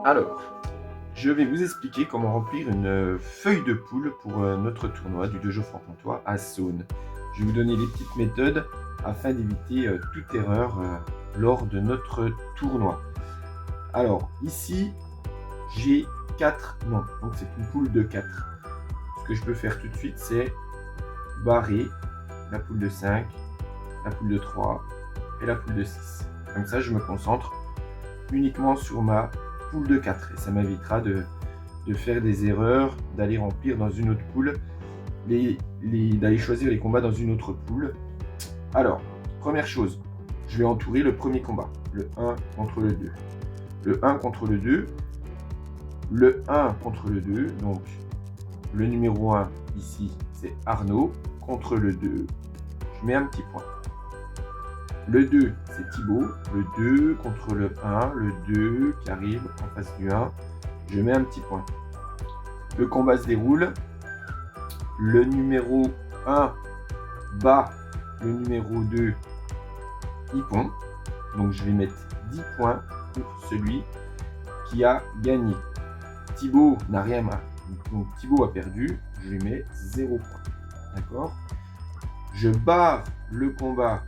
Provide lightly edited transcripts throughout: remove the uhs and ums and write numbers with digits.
Alors, je vais vous expliquer comment remplir une feuille de poule pour notre tournoi du Dojo Franc-Comtois à Saône. Je vais vous donner les petites méthodes afin d'éviter toute erreur lors de notre tournoi. Alors, ici, j'ai 4 noms, donc c'est une poule de 4. Ce que je peux faire tout de suite, c'est barrer la poule de 5, la poule de 3 et la poule de 6. Comme ça, je me concentre uniquement sur ma poule de 4 et ça m'évitera de faire des erreurs, d'aller remplir dans une autre poule, d'aller choisir les combats dans une autre poule. Alors, première chose, je vais entourer le premier combat, le 1 contre le 2. Le 1 contre le 2, le 1 contre le 2, donc le numéro 1 ici c'est Arnaud, contre le 2, je mets un petit point. Le 2 c'est Thibaut, le 2 contre le 1, le 2 qui arrive en face du 1, je mets un petit point. Le combat se déroule, le numéro 1 bat le numéro 2 Hippon, donc je vais mettre 10 points pour celui qui a gagné. Thibaut n'a rien marqué, donc Thibaut a perdu, je lui mets 0 points. D'accord ? Je barre le combat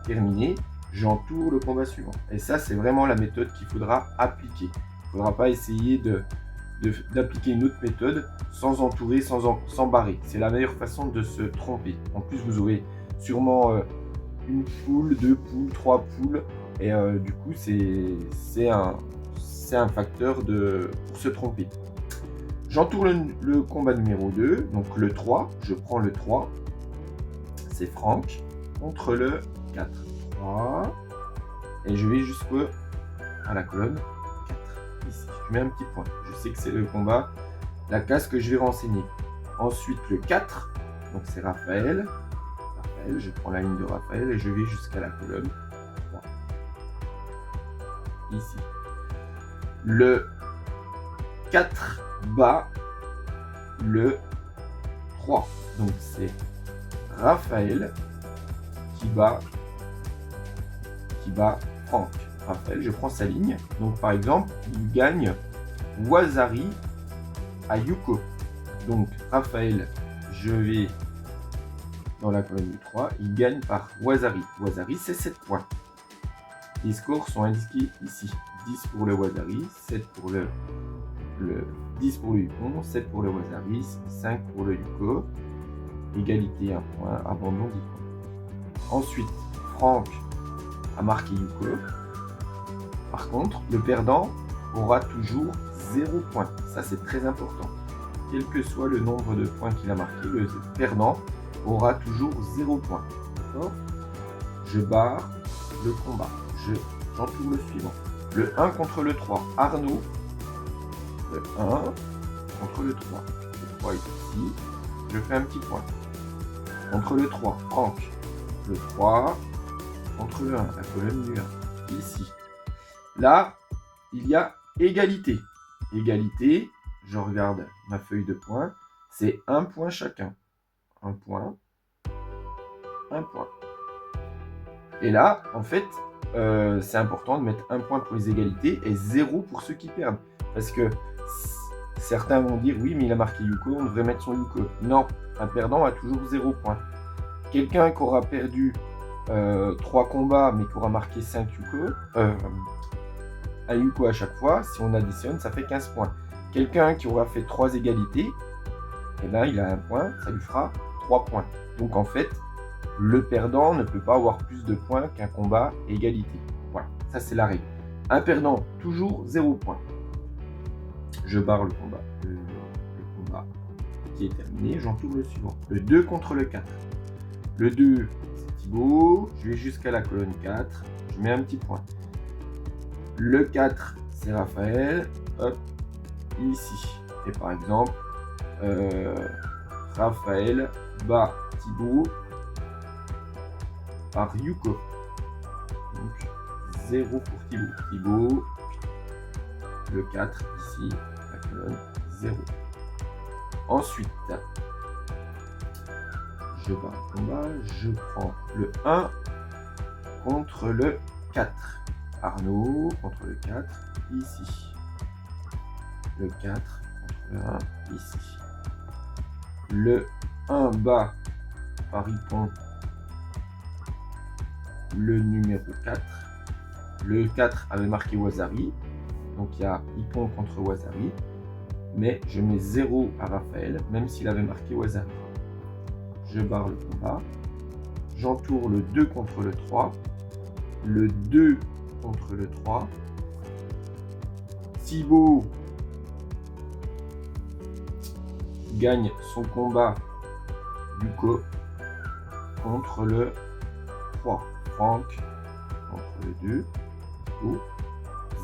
terminé, j'entoure le combat suivant. Et ça, c'est vraiment la méthode qu'il faudra appliquer. Il ne faudra pas essayer d'appliquer une autre méthode sans entourer, sans barrer. C'est la meilleure façon de se tromper. En plus, vous aurez sûrement une poule, 2 poules, 3 poules. Et du coup, c'est un facteur pour se tromper. J'entoure le combat numéro 2, donc le 3. Je prends le 3. C'est Franck contre le 4. 3. Et je vais jusqu'à la colonne 4. Ici. Je mets un petit point. Je sais que c'est le combat, la case que je vais renseigner. Ensuite, le 4. Donc c'est Raphaël. Je prends la ligne de Raphaël et je vais jusqu'à la colonne 3. Ici. Le 4 bat le 3. Donc c'est Raphaël qui bat Franck. Raphaël, je prends sa ligne. Donc par exemple, il gagne Wazari à Yuko. Donc Raphaël, je vais dans la colonne du 3, il gagne par Wazari. Wazari, c'est 7 points. Les scores sont indiqués ici. 10 pour le Wazari, 7 pour le 10 pour le Yukon, 7 pour le Wazari, 5 pour le Yuko. Égalité 1 point, abandon 10 points. Ensuite, Franck a marqué Yuko. Par contre, le perdant aura toujours 0 point. Ça, c'est très important. Quel que soit le nombre de points qu'il a marqué, le perdant aura toujours 0 point. D'accord ? Je barre le combat. J'entoure le suivant. Le 1 contre le 3, Arnaud. Le 1 contre le 3. Le 3 est ici. Je fais un petit point. Contre le 3, Franck. Le 3 contre le 1, la colonne du 1. Ici. Là, il y a égalité. Égalité, je regarde ma feuille de points. C'est 1 point chacun. 1 point. 1 point. Et là, en fait, c'est important de mettre 1 point pour les égalités et 0 pour ceux qui perdent. Parce que certains vont dire, oui, mais il a marqué Yuko, on devrait mettre son Yuko. Non, un perdant a toujours 0 point. Quelqu'un qui aura perdu 3 combats, mais qui aura marqué 5 Yuko, un Yuko à chaque fois, si on additionne, ça fait 15 points. Quelqu'un qui aura fait 3 égalités, eh ben, il a 1 point, ça lui fera 3 points. Donc en fait, le perdant ne peut pas avoir plus de points qu'un combat égalité. Voilà, ça c'est la règle. Un perdant, toujours 0 point. Je barre le combat. Le combat qui est terminé, j'entoure le suivant. Le 2 contre le 4. Le 2, c'est Thibaut. Je vais jusqu'à la colonne 4. Je mets un petit point. Le 4, c'est Raphaël. Hop, ici. Et par exemple, Raphaël bat Thibaut par Yuko. Donc 0 pour Thibaut. Thibaut, le 4 ici, la colonne 0. Ensuite, je bats le combat, je prends le 1 contre le 4. Arnaud contre le 4 ici. Le 4 contre le 1 ici. Le 1 bat par Ipon le numéro 4. Le 4 avait marqué Wazari. Donc il y a Ipon contre Wazari. Mais je mets 0 à Raphaël, même s'il avait marqué Wazari. Je barre le combat. J'entoure le 2 contre le 3. Le 2 contre le 3. Thibaut gagne son combat du co contre le 3. Franck contre le 2 au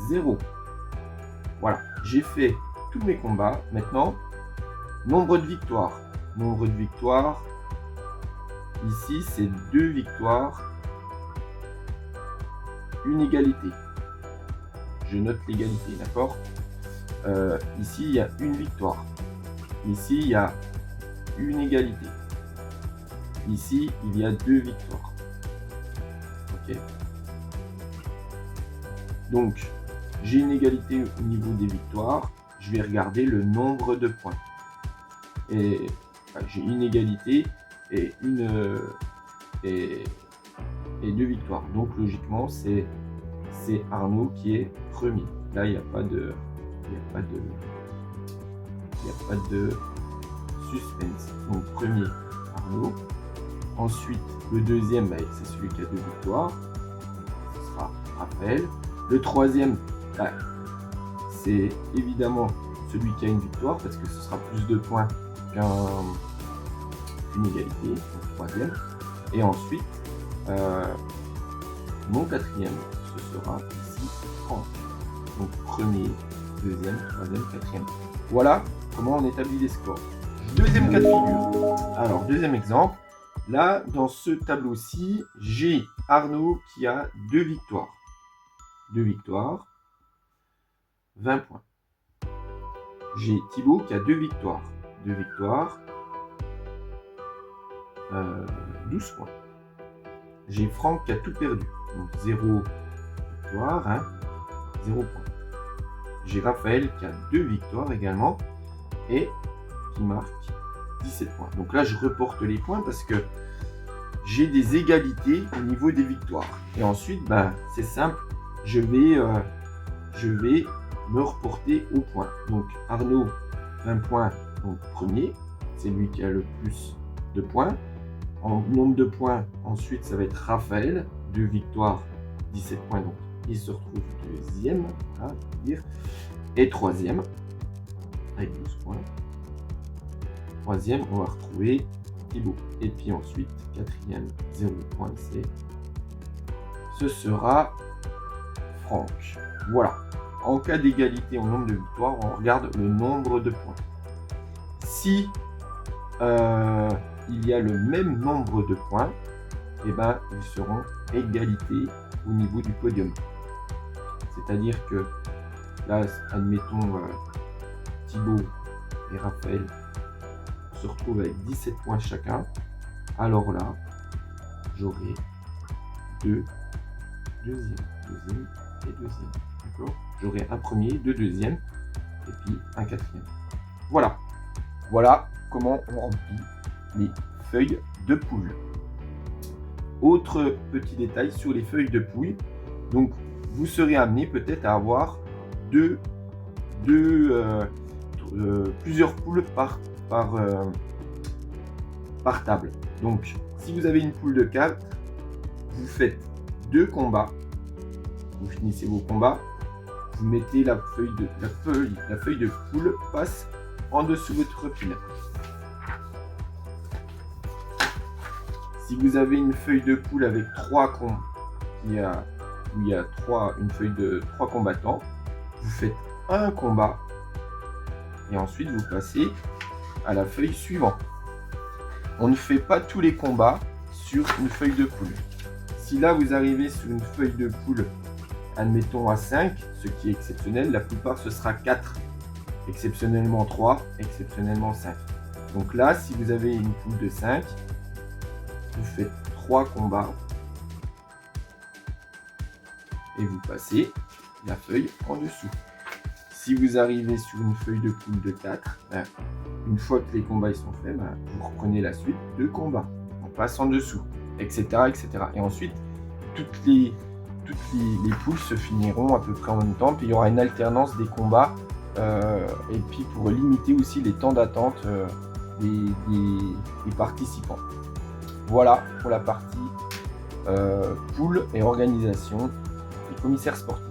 0. Voilà, j'ai fait tous mes combats. Maintenant, nombre de victoires. Nombre de victoires. Ici, c'est 2 victoires. Une égalité. Je note l'égalité, d'accord? Ici, il y a une victoire. Ici, il y a une égalité. Ici, il y a 2 victoires. Ok. Donc, j'ai une égalité au niveau des victoires. Je vais regarder le nombre de points. Et j'ai une égalité et et 2 victoires. Donc, logiquement, c'est Arnaud qui est premier. Là, il n'y a pas de suspense. Donc, premier, Arnaud. Ensuite, le deuxième, c'est celui qui a 2 victoires. Ce sera Raphaël. Le troisième, c'est évidemment celui qui a une victoire parce que ce sera plus de points qu'une égalité. Donc, troisième. Et ensuite, mon quatrième, ce sera ici Franck. Donc, premier, deuxième, troisième, quatrième. Voilà comment on établit les scores. Deuxième cas de figure. Alors, deuxième exemple. Là, dans ce tableau-ci, j'ai Arnaud qui a 2 victoires. 2 victoires, 20 points. J'ai Thibaut qui a 2 victoires. 2 victoires, 12 points. J'ai Franck qui a tout perdu. Donc 0 victoire, 0 points. J'ai Raphaël qui a 2 victoires également et qui marque 17 points. Donc là, je reporte les points parce que j'ai des égalités au niveau des victoires. Et ensuite, c'est simple, je vais me reporter aux points. Donc Arnaud, 20 points, donc premier, c'est lui qui a le plus de points. En nombre de points, ensuite, ça va être Raphaël, 2 victoires, 17 points, donc il se retrouve deuxième, et troisième, avec 12 points. Troisième, on va retrouver Thibaut. Et puis ensuite, quatrième, 0 points, ce sera Franck. Voilà. En cas d'égalité en nombre de victoires, on regarde le nombre de points. Si il y a le même nombre de points, ils seront égalité au niveau du podium. C'est-à-dire que là, admettons Thibaut et Raphaël se retrouvent avec 17 points chacun. Alors là, j'aurai 2 deuxièmes et deuxième. D'accord? J'aurai un premier, 2 deuxièmes et puis un quatrième. Voilà. Voilà comment on remplit les feuilles de poule. Autre petit détail sur les feuilles de poule. Donc, vous serez amené peut-être à avoir plusieurs poules par table. Donc, si vous avez une poule de 4, vous faites 2 combats. Vous finissez vos combats. Vous mettez la feuille de poule passe en dessous de votre pile. Si vous avez une feuille de poule avec 3 une feuille de 3 combattants, vous faites un combat et ensuite vous passez à la feuille suivante. On ne fait pas tous les combats sur une feuille de poule. Si là vous arrivez sur une feuille de poule, admettons à 5, ce qui est exceptionnel, la plupart ce sera 4, exceptionnellement 3, exceptionnellement 5. Donc là, si vous avez une poule de 5, vous faites 3 combats et vous passez la feuille en dessous. Si vous arrivez sur une feuille de poule de 4, une fois que les combats ils sont faits, vous reprenez la suite de combats. On passe en dessous, etc. etc. Et ensuite, toutes les poules se finiront à peu près en même temps, puis il y aura une alternance des combats, et puis pour limiter aussi les temps d'attente des participants. Voilà pour la partie poule et organisation des commissaires sportifs.